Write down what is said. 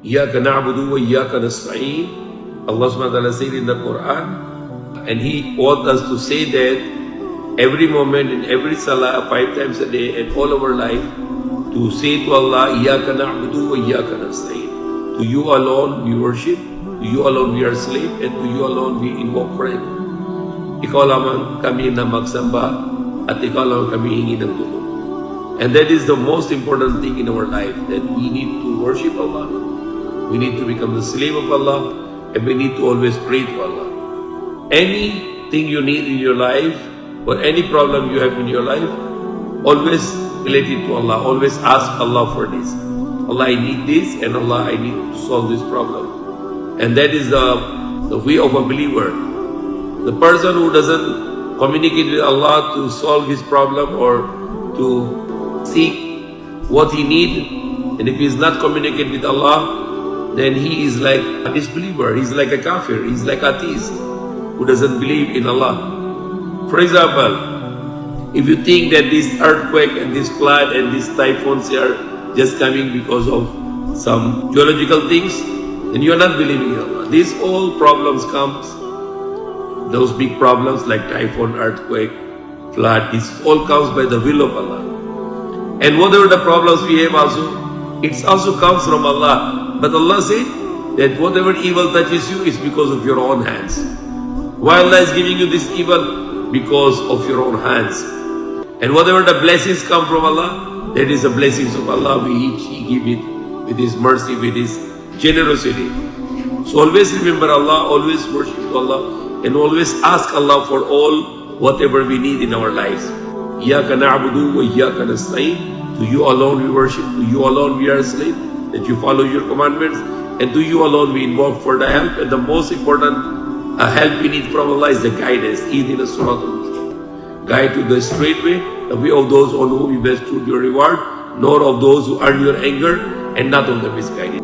إِيَّاكَ نَعْبُدُ وَإِيَّاكَ نَسْتَعِينُ. Allah subhanahu wa ta'ala said in the Quran, and He wants us to say that every moment in every salah, 5 times a day, and all of our life, to say to Allah, إِيَّاكَ نَعْبُدُ وَإِيَّاكَ نَسْتَعِينُ. To You alone we worship, to You alone we are slave, and to You alone we invoke prayer. Ikaw lamang kami na magsamba at Ikaw lamang kami hingi ng tulong. And that is the most important thing in our life, that we need to worship Allah. We need to become the slave of Allah, and we need to always pray to Allah. Anything you need in your life, or any problem you have in your life, always relate it to Allah. Always ask Allah for this. Allah, I need this, and Allah, I need to solve this problem. And that is the way of a believer. The person who doesn't communicate with Allah to solve his problem or to seek what he needs, and if he is not communicating with Allah, then he is like a disbeliever. He's like a kafir. He's like a atheist who doesn't believe in Allah. For example, if you think that this earthquake and this flood and these typhoons are just coming because of some geological things, then you are not believing in Allah. These all problems comes, those big problems like typhoon, earthquake, flood, this all comes by the will of Allah. And whatever the problems we have also, it also comes from Allah. But Allah said that whatever evil touches you is because of your own hands. Why Allah is giving you this evil? Because of your own hands. And whatever the blessings come from Allah, that is the blessings of Allah. He give it with His mercy, with His generosity. So always remember Allah, always worship Allah, and always ask Allah for all whatever we need in our lives. إِيَّاكَ نَعْبُدُ وَإِيَّاكَ نَسْتَعِينُ. To You alone we worship, to You alone we are slave, that You follow Your commandments, and to You alone we invoke for the help. And the most important help we need from Allah is the guidance. إِهْدِنَا الصِّرَاطَ الْمُسْتَقِيمَ. Guide to the straight way, the way of those on whom You bestow Your reward, nor of those who earn Your anger, and not of the misguided.